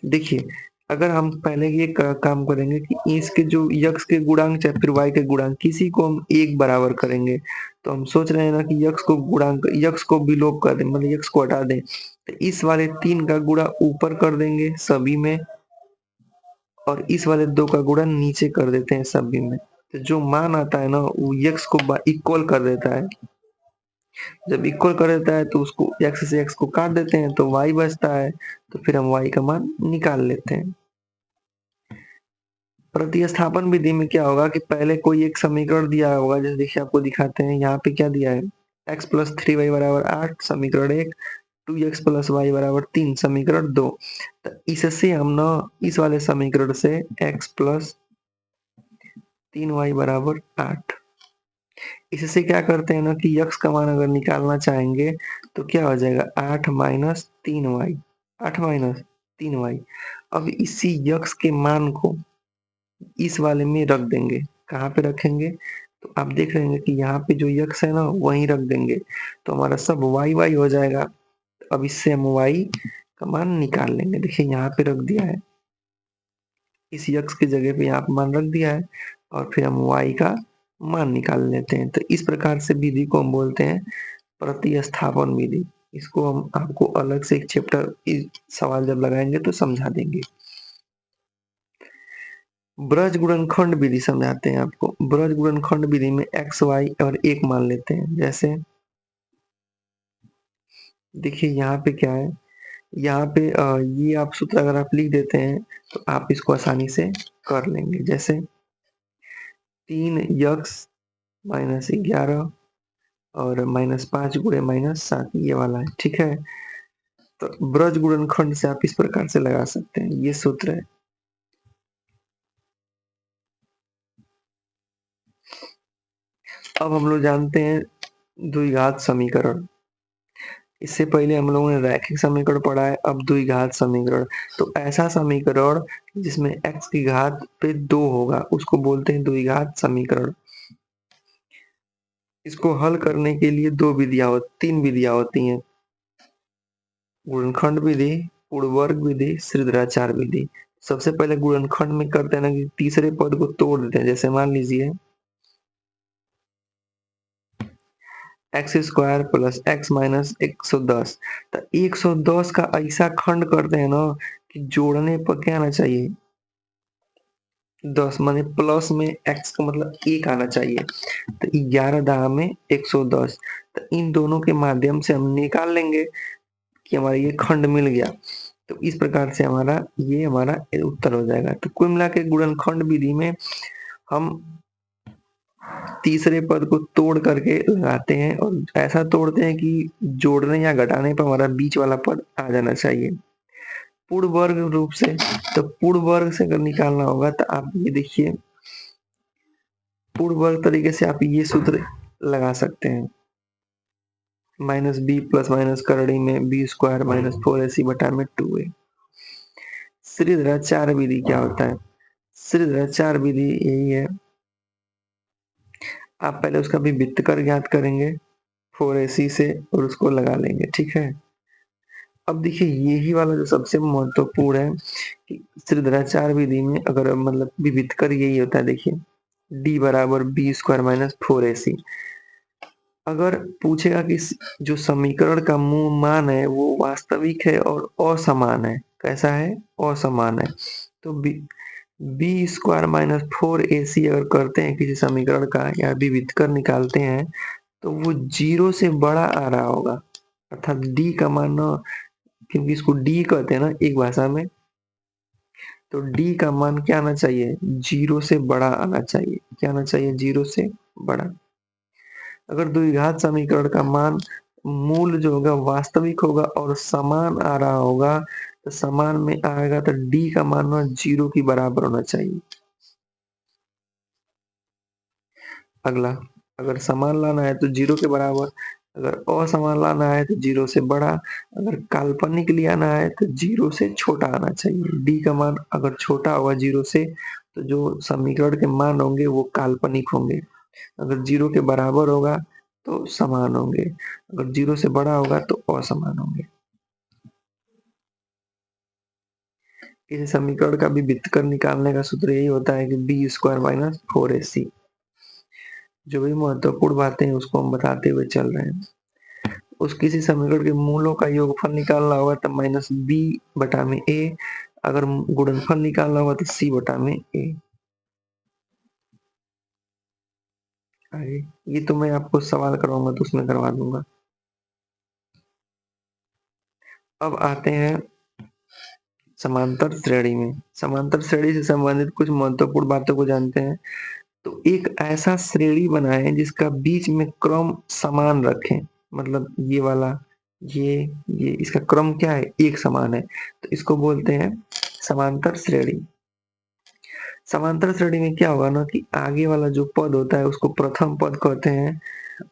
देखिए, अगर हम पहले ये काम करेंगे कि इसके जो यक्स के गुणांक चाहे फिर y के गुणांक, किसी को हम एक बराबर करेंगे, तो हम सोच रहे हैं ना कि यक्स को विलोप कर दें, मतलब यक्स को हटा दें, तो इस वाले 3 का गुणा ऊपर कर देंगे सभी में, और इस वाले 2 का गुणा नीचे कर देते हैं सभी में। तो जो मान आता है ना, वो यक्स को इक्वल कर देता है। जब इक्वल कर देता है तो उसको एक्स से एक्स को काट देते हैं तो y बचता है, तो फिर हम y का मान निकाल लेते हैं। प्रतिस्थापन विधि में क्या होगा कि पहले कोई एक समीकरण दिया होगा, जैसे देखिए आपको दिखाते हैं, यहाँ पे क्या दिया है, x प्लस 3y बराबर 8 समीकरण 1, 2x प्लस y बराबर 3 समीकरण 2। तो इससे हम ना इस वाले समीकरण से x प्लस 3y बराबर 8, इससे क्या करते हैं ना कि यक्स का मान अगर निकालना चाहेंगे तो क्या हो जाएगा, 8 माइनस 3y, 8 माइनस 3y। अब इसी यक्स के मान को इस वाले में रख देंगे। कहाँ पे रखेंगे, तो आप देख रहे हैं कि यहाँ पे जो यक्स है ना वहीं रख देंगे, तो हमारा सब वाई वाई हो जाएगा। अब इससे हम वाई का मान निकाल लेंगे। देखिए यहाँ पे रख दिया है, इस यक्स की जगह पे यहाँ पे मान रख दिया है, और फिर हम वाई का मान निकाल लेते हैं। तो इस प्रकार से विधि को हम बोलते हैं प्रतिस्थापन विधि। इसको हम आपको अलग से एक चैप्टर इस सवाल जब लगाएंगे तो समझा देंगे। ब्रज गुणनखंड विधि समझाते हैं आपको। ब्रज गुणनखंड विधि में एक्स वाई और एक मान लेते हैं। जैसे देखिए यहाँ पे क्या है, यहाँ पे ये आप सूत्र अगर आप लिख देते हैं तो आप इसको आसानी से कर लेंगे। जैसे 3x माइनस 11 और -5 गुणे -7, ये वाला है। ठीक है, तो ब्रज गुणनखंड से आप इस प्रकार से लगा सकते हैं, ये सूत्र है। अब हम लोग जानते हैं द्विघात समीकरण। इससे पहले हम लोगों ने रैखिक समीकरण पढ़ा है, अब द्विघात समीकरण। तो ऐसा समीकरण जिसमें x की घात पे 2 होगा उसको बोलते हैं द्विघात समीकरण। इसको हल करने के लिए तीन विधियां होती हैं, गुणनखंड विधि, पूर्ववर्ग विधि, श्रीधराचार्य विधि। सबसे पहले गुणनखंड में करते हैं ना कि तीसरे पद को तोड़ देते हैं। जैसे मान लीजिए x square plus x minus 110, तो 110 का ऐसा खंड करते हैं ना कि जोड़ने पर क्या आना चाहिए, 10, माने प्लस में एक्स का मतलब 1 आना चाहिए। तो 11 दाह में 110, तो इन दोनों के माध्यम से हम निकाल लेंगे कि हमारा ये खंड मिल गया। तो इस प्रकार से हमारा उत्तर हो जाएगा। तो कुल मिला के गुणनखंड विधि में हम तीसरे पद को तोड़ करके लगाते हैं और ऐसा तोड़ते हैं कि जोड़ने या घटाने पर हमारा बीच वाला पद आ जाना चाहिए पूर्ण वर्ग रूप से। तो पूर्ण वर्ग से अगर निकालना होगा तो आप ये देखिए, पूर्ण वर्ग तरीके से आप ये सूत्र लगा सकते हैं, माइनस बी प्लस माइनस करड़ी में बी स्क्वायर माइनस 4ac बटा में 2a। श्रीधराचार्य विधि क्या होता है, श्रीधराचार्य विधि यही है, आप पहले उसका भी वित्तकर ज्ञात करेंगे 4ac से और उसको लगा लेंगे, ठीक है। अब देखिए यही वाला जो सबसे महत्वपूर्ण है कि श्रीधराचार्य विधि में अगर मतलब विविधकर यही होता है, देखिए d बराबर बी स्क्वायर माइनस 4ac। अगर पूछेगा कि जो समीकरण का मूल मान है वो वास्तविक है और असमान है, कैसा है, असमान है, तो बी स्क्वायर माइनस 4ac अगर करते हैं किसी समीकरण का या विविधकर निकालते हैं तो वो 0 से बड़ा आ रहा होगा, अर्थात d का मान, क्योंकि इसको d कहते हैं ना एक भाषा में, तो d का मान क्या आना चाहिए, 0 से बड़ा आना चाहिए। क्या आना चाहिए, 0 से बड़ा। अगर द्विघात समीकरण का मान मूल जो होगा वास्तविक होगा और समान आ रहा होगा, तो समान में आएगा तो d का मान 0 की बराबर होना चाहिए। अगला, अगर समान लाना है तो 0 के बराबर, अगर असमान लाना है तो 0 से बड़ा, अगर काल्पनिक ले आना है तो 0 से छोटा आना चाहिए। d का मान अगर छोटा होगा 0 से तो जो समीकरण के मान होंगे वो काल्पनिक होंगे, अगर 0 के बराबर होगा तो समान होंगे, अगर 0 से बड़ा होगा तो असमान होंगे। इस समीकरण का भी वित्तकर निकालने का सूत्र यही होता है कि बी स्क्वायर माइनस 4ac। जो भी महत्वपूर्ण बातें हैं उसको हम बताते हुए चल रहे हैं। उस किसी समीकरण के मूलों का योगफल निकालना होगा तो माइनस बी बटा में ए, अगर गुणनफल निकालना होगा तो सी बटा में ए। आगे ये तो मैं आपको सवाल करवाऊंगा तो उसमें करवा दूंगा। अब आते हैं समांतर श्रेणी में। समांतर श्रेणी से संबंधित कुछ महत्वपूर्ण बातों को जानते हैं। तो एक ऐसा श्रेणी बनाएं जिसका बीच में क्रम समान रखें, मतलब ये वाला ये इसका क्रम क्या है, एक समान है, तो इसको बोलते हैं समांतर श्रेणी। समांतर श्रेणी में क्या होगा ना कि आगे वाला जो पद होता है उसको प्रथम पद कहते हैं,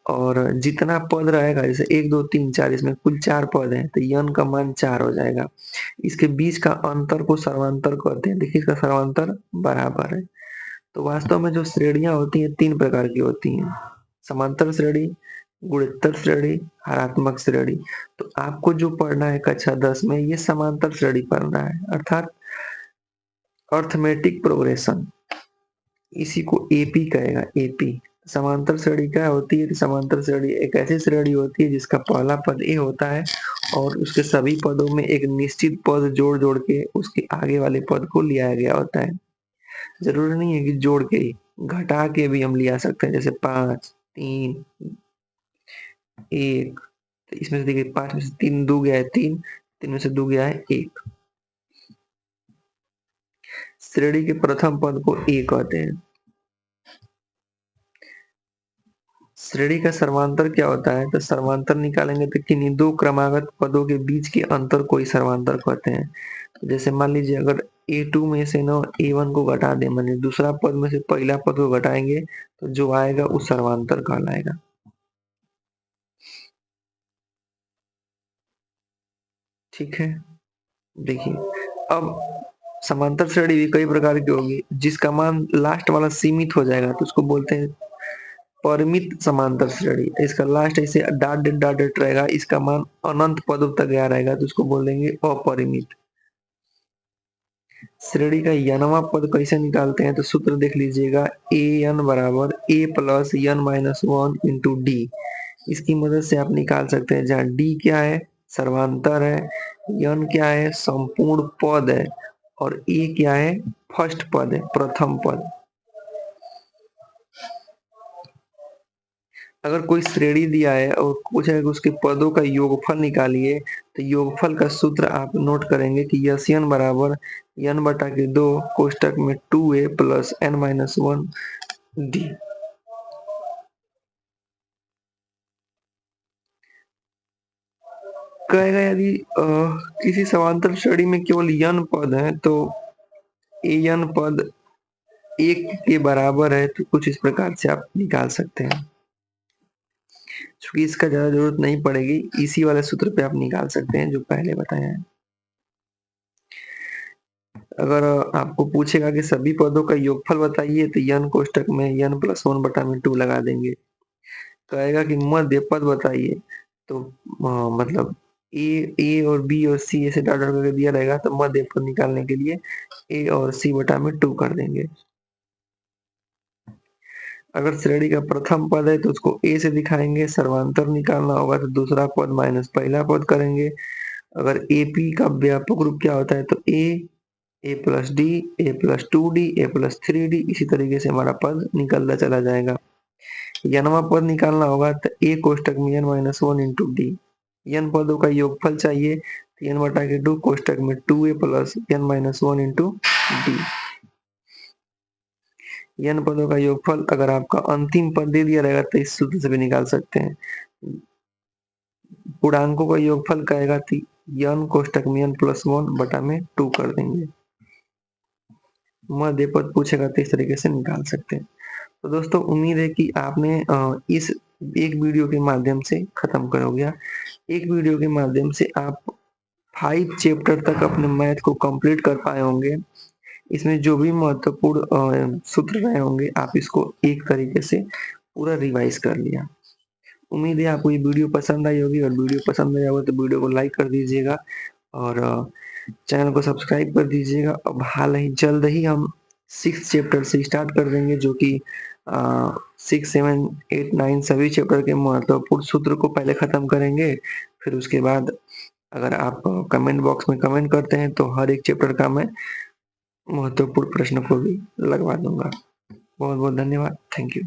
और जितना पद रहेगा जैसे 1 2 3 4, इसमें कुल 4 पद हैं तो यन का मान 4 हो जाएगा। इसके बीच का अंतर को सर्वांतर कहते हैं। देखिए इसका सर्वांतर बराबर है। तो वास्तव में जो श्रेणियां होती हैं 3 प्रकार की होती हैं, समांतर श्रेणी, गुणोत्तर श्रेणी, हरात्मक श्रेणी। तो आपको जो पढ़ना है कक्षा 10 में ये समांतर श्रेणी पढ़ना है, अर्थात अर्थमेटिक प्रोग्रेशन, इसी को एपी कहेगा, एपी। समांतर श्रेणी क्या होती है, समांतर श्रेणी एक ऐसी श्रेणी होती है जिसका पहला पद ए होता है और उसके सभी पदों में एक निश्चित पद जोड़ जोड़ के उसके आगे वाले पद को लिया गया होता है। जरूरी नहीं है कि जोड़ के ही, घटा के भी हम लिया सकते हैं, जैसे 5 3 1। तो इसमें से देखिए 5 में से 3 दो गया है 3, 3 में से 2 गया है 1। श्रेणी के प्रथम पद को ए कहते हैं। श्रेणी का सर्वांतर क्या होता है, तो सर्वांतर निकालेंगे तो किन्हीं दो क्रमागत पदों के बीच के अंतर को ही सर्वांतर कहते हैं। तो जैसे मान लीजिए अगर a2 में से ना a1 को घटा दें, माने दूसरा पद में से पहला पद को घटाएंगे तो जो आएगा वो सर्वांतर कहलाएगा। ठीक है, देखिए अब समांतर श्रेणी भी कई प्रकार की होगी, जिसका मान लास्ट वाला सीमित हो जाएगा तो उसको बोलते हैं परिमित समांतर श्रेणी। इसका लास्ट ऐसे डॉट रहेगा, इसका मान अनंत पदों तक गया रहेगा तो उसको बोल देंगे अपरिमित। श्रेणी का n वां पद कैसे निकालते हैं तो सूत्र देख लीजिएगा, ए एन बराबर a plus N minus one into d. इसकी मदद से आप निकाल सकते हैं, जहाँ डी क्या है सर्वांतर है, एन क्या है संपूर्ण पद है, और ए क्या है फर्स्ट पद है, प्रथम पद। अगर कोई श्रेणी दिया है और पूछा है कि उसके पदों का योगफल निकालिए, तो योगफल का सूत्र आप नोट करेंगे कि यस एन बराबर एन बटा के 2 कोष्टक में 2a plus N minus one D. कहेगा यदि किसी समांतर श्रेणी में केवल n पद है तो n पद 1 के बराबर है, तो कुछ इस प्रकार से आप निकाल सकते हैं। चूंकि इसका ज्यादा जरूरत नहीं पड़ेगी, इसी वाले सूत्र पे आप निकाल सकते हैं जो पहले बताया है। अगर आपको पूछेगा कि सभी पदों का योगफल बताइए तो n कोष्टक में n प्लस वन बटा में 2 लगा देंगे। कहेगा कि मध्य पद बताइए तो मतलब ए और बी और सी ऐसे डॉट करके दिया रहेगा, तो मध्य पद निकालने के लिए ए और सी बटा में 2 कर देंगे। अगर श्रेणी का प्रथम पद है तो उसको ए से दिखाएंगे, सर्वांतर निकालना होगा तो दूसरा पद माइनस पहला पद करेंगे। अगर एपी का व्यापक रूप क्या होता है तो ए प्लस डी, ए प्लस 2d, ए प्लस 3d, इसी तरीके से हमारा पद निकलता चला जाएगा। n वां पद निकालना होगा तो ए कोष्टक में n minus one into D. n पदों का योगफल चाहिए तो n बटा के 2 कोष्टक में 2a plus n minus one into D. n पदों का योगफल अगर आपका अंतिम पद दे दिया रहेगा तो इस सूत्र से भी निकाल सकते हैं। पूर्णांकों का योगफल कहेगा तो n कोष्टक में n प्लस वन बटा में 2 कर देंगे। मध्य पद पूछेगा तो इस तरीके से निकाल सकते हैं। तो दोस्तों उम्मीद है कि आपने इस एक वीडियो के माध्यम से खत्म करोगे। एक वीडियो के माध्यम से आप 5 चैप्टर तक अपने मैथ को कंप्लीट कर पाए होंगे। इसमें जो भी महत्वपूर्ण सूत्र रहे होंगे आप इसको एक तरीके से पूरा रिवाइज कर लिया। उम्मीद है आपको ये वीडियो पसंद आई होगी, और वीडियो पसंद आया होगा तो वीडियो को लाइक कर दीजिएगा और चैनल को सब्सक्राइब कर दीजिएगा। अब हाल ही जल्द ही हम 6 चैप्टर से स्टार्ट कर देंगे, जो कि 6, 7, 8, 9 सभी चैप्टर के महत्वपूर्ण सूत्र को पहले खत्म करेंगे। फिर उसके बाद अगर आप कमेंट बॉक्स में कमेंट करते हैं तो हर एक चैप्टर का मैं महत्वपूर्ण प्रश्न को भी लगवा दूंगा। बहुत बहुत धन्यवाद, थैंक यू।